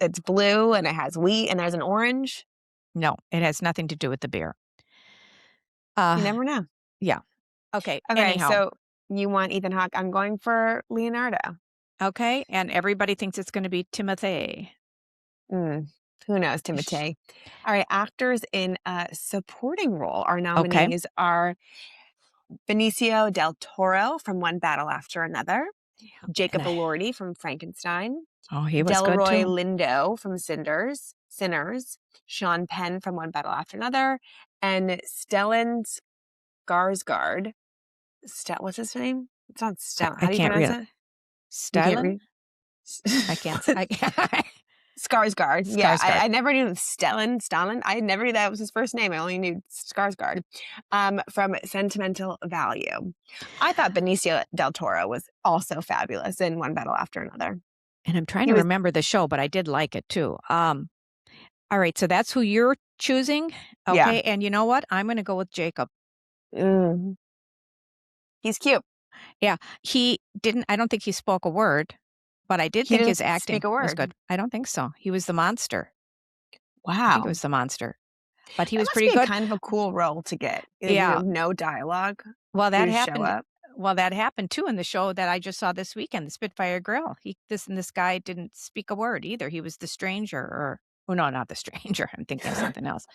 it's blue and it has wheat and there's an orange. No, it has nothing to do with the beer. You never know. Yeah. Okay. Anyhow. So you want Ethan Hawke. I'm going for Leonardo. Okay. And everybody thinks it's going to be Timothée. Who knows, Timothée? All right. Actors in a supporting role. Our nominees are Benicio del Toro from One Battle After Another. Jacob Elordi from Frankenstein. Oh, he was good Delroy too. Lindo from Sinners. Sean Penn from One Battle After Another. And Stellan Skarsgård. What's his name? It's not Stellan. How do you pronounce it? Stellan? I can't. Skarsgård. Yeah, I never knew Stalin. I never knew that was his first name. I only knew Skarsgård from Sentimental Value. I thought Benicio del Toro was also fabulous in One Battle After Another. And I'm trying to remember the show, but I did like it too. All right, so that's who you're choosing. Okay, and you know what? I'm going to go with Jacob. He's cute. Yeah, I don't think he spoke a word. But I did think his acting was good. I don't think so. He was the monster. Wow. I think it was the monster. But he was pretty good. Kind of a cool role to get. Yeah. No dialogue. Well, that happened. Well, that happened too in the show that I just saw this weekend, the Spitfire Grill. This guy didn't speak a word either. He was the stranger no, not the stranger. I'm thinking of something else.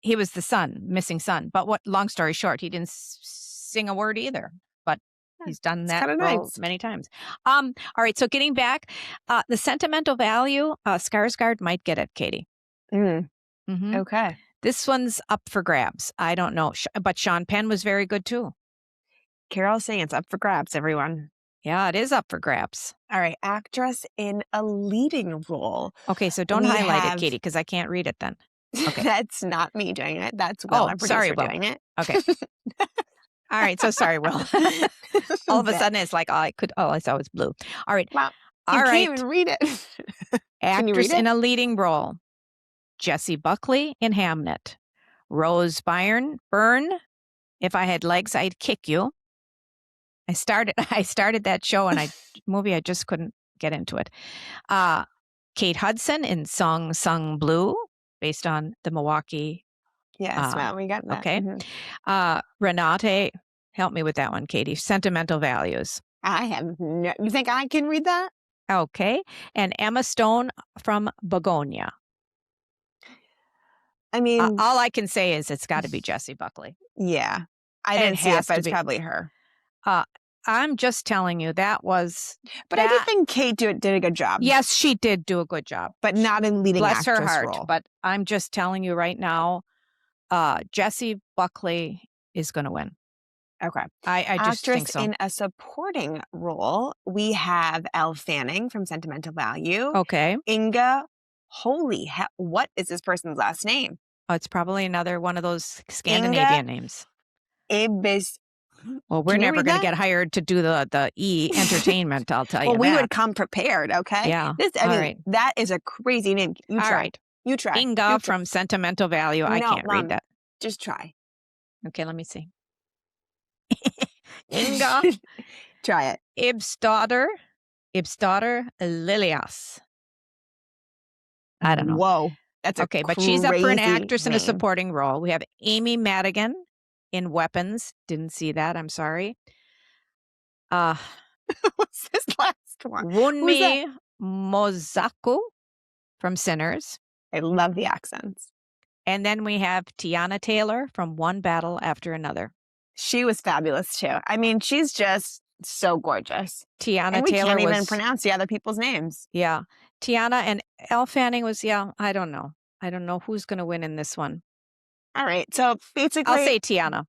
He was the missing son. But long story short, he didn't sing a word either. But he's done that role many times. All right. So getting back, the Sentimental Value, Skarsgård might get it, Katie. Okay. This one's up for grabs. I don't know. But Sean Penn was very good too. Carol's saying it's up for grabs, everyone. Yeah, it is up for grabs. All right. Actress in a leading role. Okay. So don't highlight it, Katie, because I can't read it then. Okay. That's not me doing it. That's Will, our producer, doing it. Okay. All right. So sorry, Will. All of a sudden it's like, I saw it was blue. All right. Wow. You can't even read it. Actress in a leading role. Jessie Buckley in Hamnet. Rose Byrne, If I Had Legs, I'd Kick You. I started that show and I just couldn't get into it. Kate Hudson in Sung Blue, based on the Milwaukee. Yes, well, we got that. Okay. Renate, help me with that one, Katie. Sentimental Values. You think I can read that? Okay. And Emma Stone from Begonia. I mean, all I can say is it's got to be Jessie Buckley. Yeah. I didn't see it, but it's probably her. I'm just telling you that was. But I do think Kate did a good job. Yes, she did do a good job, but not in leading actress role. Bless her heart. But I'm just telling you right now, Jessie Buckley is going to win. Okay. I just think so. In a supporting role, we have Elle Fanning from Sentimental Value. Okay. Inga. Holy hell! What is this person's last name? Oh, it's probably another one of those Scandinavian names. Well, we're never going to get hired to do the entertainment, I'll tell you Well, we would come prepared, okay? Yeah. Right. That is a crazy name. You try. All right. You try. Inga from Sentimental Value. I can't read that. Just try. Okay, let me see. Inga. Try it. Ib's daughter, Lilias. I don't know. Whoa. That's okay, but she's up for an actress in a supporting role. We have Amy Madigan in Weapons. Didn't see that. I'm sorry. What's this last one? Wunmi Mosaku from Sinners. I love the accents. And then we have Tiana Taylor from One Battle After Another. She was fabulous too. I mean, she's just so gorgeous. Tiana Taylor can't even pronounce the other people's names. Yeah. Tiana and Elle Fanning was, I don't know. I don't know who's going to win in this one. All right. So basically, I'll say Tiana.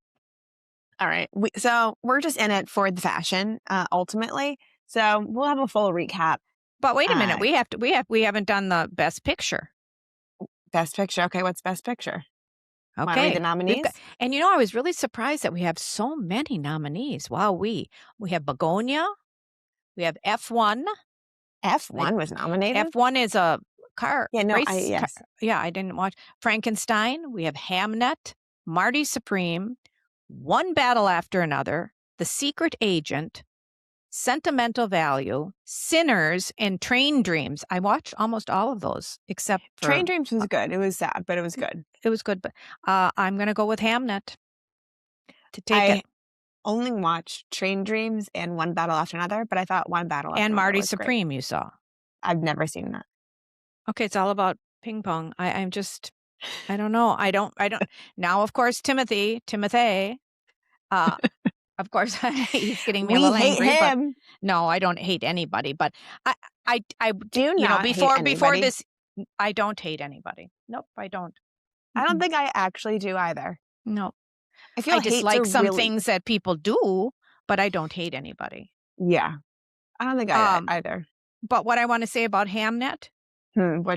All right. So we're just in it for the fashion, ultimately. So we'll have a full recap. But wait a minute. We haven't done the Best Picture. Best Picture. Okay. What's Best Picture? Okay. Want to read the nominees? And I was really surprised that we have so many nominees. Wow. We have Begonia. We have F1. F1 was nominated? F1 is a car race. Yes. I didn't watch. Frankenstein. We have Hamnet, Marty Supreme, One Battle After Another, The Secret Agent, Sentimental Value, Sinners, and Train Dreams. I watched almost all of those except for Train Dreams was good. It was sad, but it was good. It was good, but I'm going to go with Hamnet to take it. Only watched Train Dreams and One Battle After Another, but I thought One Battle After and Marty was Supreme great. You saw. I've never seen that. Okay, it's all about ping pong. I don't know. I don't. Now, of course, Timothée. Of course, he's getting me a little angry. Him. But no, I don't hate anybody. But I do not before this, I don't hate anybody. Nope, I don't. I don't think I actually do either. No, I dislike some things that people do, but I don't hate anybody. Yeah, I don't think I either. But what I want to say about Hamnet.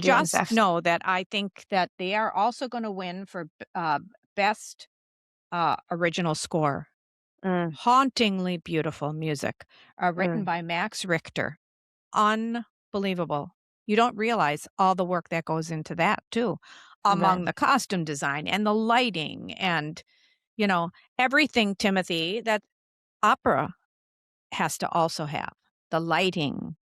Just know that I think that they are also going to win for best original score. Hauntingly beautiful music written by Max Richter. Unbelievable. You don't realize all the work that goes into that too, among the costume design and the lighting and, everything, Timothy, that opera has to also have. The lighting,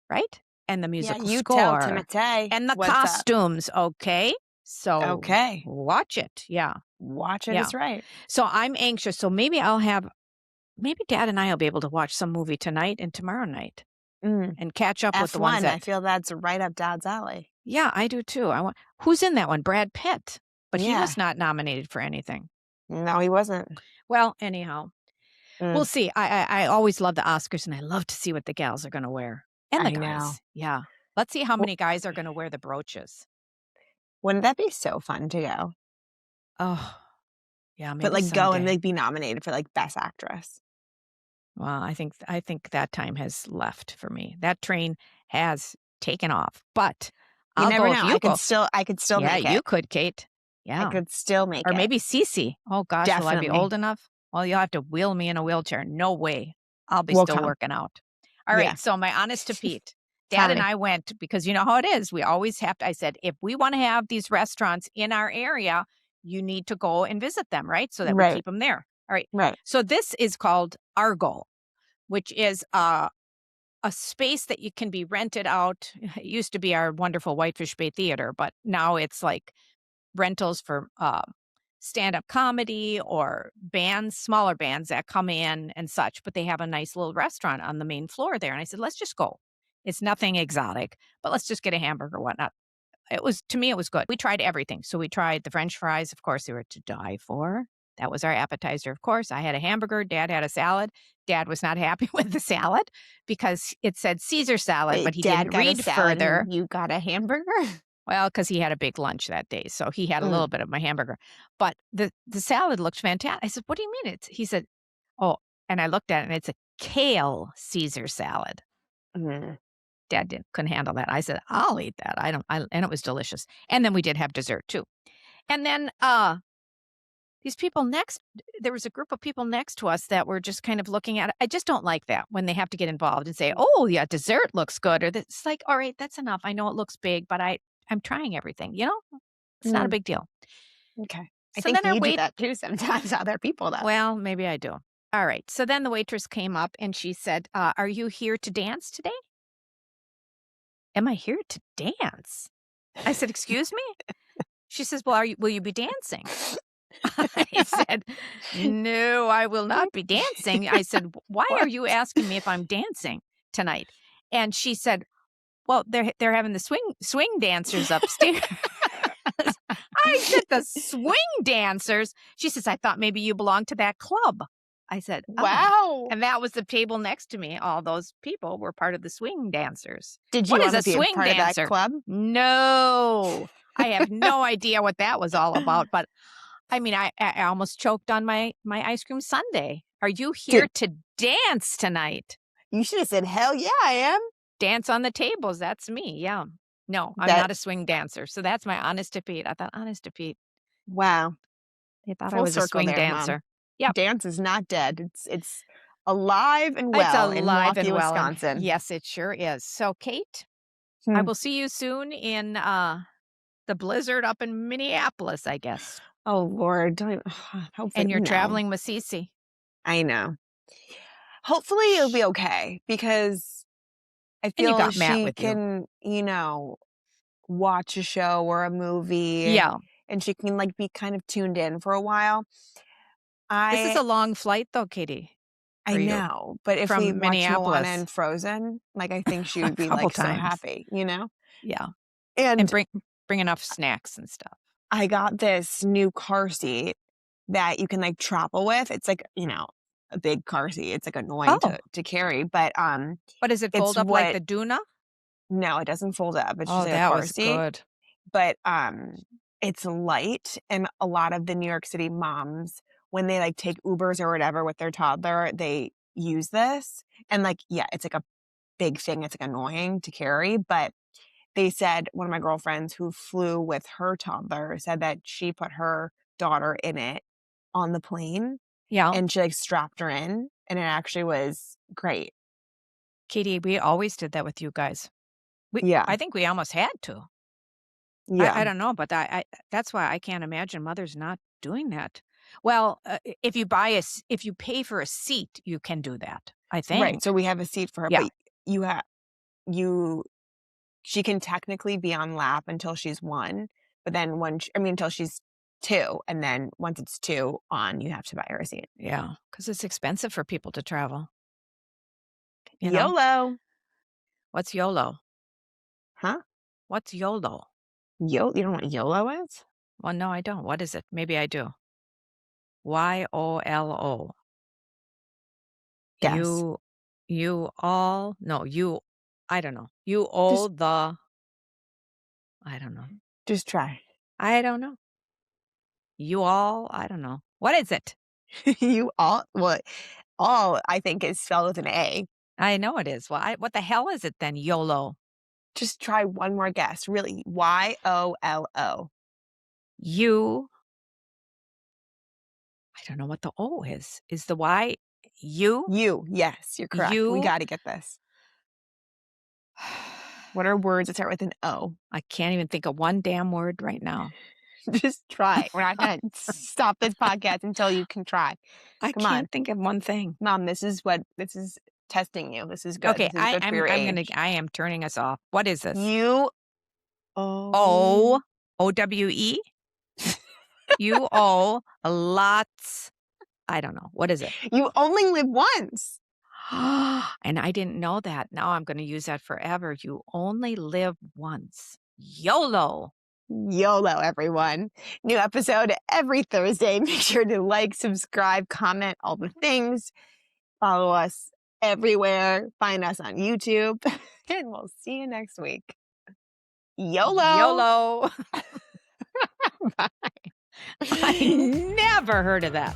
right? And the musical score. Tell Timothée and the costumes, okay? So watch it. Yeah. Watch it is right. So I'm anxious. So maybe Dad and I will be able to watch some movie tonight and tomorrow night and catch up with the ones that... I feel that's right up Dad's alley. Yeah, I do too. Who's in that one? Brad Pitt. But he was not nominated for anything. No, he wasn't. Well, anyhow, we'll see. I always love the Oscars and I love to see what the gals are going to wear. And the guys. Know. Yeah. Let's see how many guys are going to wear the brooches. Wouldn't that be so fun to go? Oh, yeah. Maybe but someday. Go and be nominated for Best Actress. Well, I think that time has left for me. That train has taken off. But you never know. I could still make it. Yeah, you could, Kate. Yeah. I could still make it. Or it. maybe Cici. Oh, gosh, Definitely. Will I be old enough? Well, you'll have to wheel me in a wheelchair. No way. I'll be still working out. All right, so my honest to Pete, Dad and I went because you know how it is. We always have to, I said, if we want to have these restaurants in our area, you need to go and visit them, right? So that we keep them there. All right. Right. So this is called Argo, which is a space that you can be rented out. It used to be our wonderful Whitefish Bay Theater, but now it's rentals for stand-up comedy or bands, smaller bands that come in and such, but they have a nice little restaurant on the main floor there. And I said, let's just go. It's nothing exotic, but let's just get a hamburger, whatnot. To me, it was good. We tried everything. So we tried the French fries. Of course, they were to die for. That was our appetizer, of course. I had a hamburger. Dad had a salad. Dad was not happy with the salad because it said Caesar salad, but he didn't read further. You got a hamburger? Well, because he had a big lunch that day, so he had a little bit of my hamburger. But the salad looked fantastic. I said, what do you mean? He said, oh, and I looked at it, and it's a kale Caesar salad. Dad couldn't handle that. I said, I'll eat that. And it was delicious. And then we did have dessert, too. And then these people there was a group of people next to us that were just kind of looking at it. I just don't like that when they have to get involved and say, oh, yeah, dessert looks good. Or it's like, all right, that's enough. I know it looks big, but I'm trying everything, It's not a big deal. Okay. I think you do that too sometimes, other people, though. Well, maybe I do. All right. So then the waitress came up and she said, are you here to dance today? Am I here to dance? I said, excuse me? She says, well, will you be dancing? I said, no, I will not be dancing. I said, why are you asking me if I'm dancing tonight? And she said, well, they're having the swing dancers upstairs. I said, the swing dancers? She says, I thought maybe you belonged to that club. I said, oh. Wow. And that was the table next to me. All those people were part of the swing dancers. Did you want to be a part of that club? No. I have no idea what that was all about. But, I mean, I almost choked on my ice cream sundae. Are you here to dance tonight? You should have said, hell yeah, I am. Dance on the tables. That's me. Yeah. No, I'm not a swing dancer. So that's my honest to Pete. I thought, honest to Pete. Wow. They thought I was a swing dancer. Yeah. Dance is not dead. It's alive and well in Milwaukee, Wisconsin. Yes, it sure is. So, Kate, I will see you soon in the blizzard up in Minneapolis, I guess. Oh, Lord. And you're traveling with Cici. I know. Hopefully it'll be okay because I feel she can, watch a show or a movie. Yeah. And she can be kind of tuned in for a while. This is a long flight though, Katie. I know. But if we watch Moana and Frozen, I think she would be so happy, Yeah. And bring enough snacks and stuff. I got this new car seat that you can travel with. It's a big car seat. It's annoying to carry, but does it fold up like the Duna? No, it doesn't fold up. It's just that a car was seat. Good. But it's light, and a lot of the New York City moms, when they take Ubers or whatever with their toddler, they use this. And it's a big thing. It's annoying to carry, but they said one of my girlfriends who flew with her toddler said that she put her daughter in it on the plane. Yeah. And she strapped her in, and it actually was great. Katie, we always did that with you guys. I think we almost had to. Yeah. I don't know, but that's why I can't imagine mothers not doing that. Well, if you pay for a seat, you can do that, I think. Right. So we have a seat for her, but she can technically be on lap until she's 1, but then until she's 2, and then once it's 2 on, you have to buy her a seat. Yeah, because it's expensive for people to travel. YOLO. What's YOLO? Huh? What's YOLO? You don't know what YOLO is? Well, no, I don't. What is it? Maybe I do. YOLO. Yes. I don't know. You owe I don't know. Just try. I don't know. I don't know. What is it? All I think is spelled with an A. I know it is. Well, what the hell is it then? YOLO. Just try one more guess. Really. YOLO. I don't know what the O is. Is the Y you? You. Yes, you're correct. We got to get this. What are words that start with an O? I can't even think of one damn word right now. Just try. We're not going to stop this podcast until you can try. I can't think of one thing. Mom, this is testing you. This is good. Okay, I am turning us off. What is this? OWE. You owe lots. I don't know. What is it? You only live once. And I didn't know that. Now I'm going to use that forever. You only live once. YOLO. YOLO, everyone. New episode every Thursday. Make sure to subscribe, comment, all the things. Follow us everywhere. Find us on YouTube. And we'll see you next week. YOLO. YOLO. Bye. I never heard of that.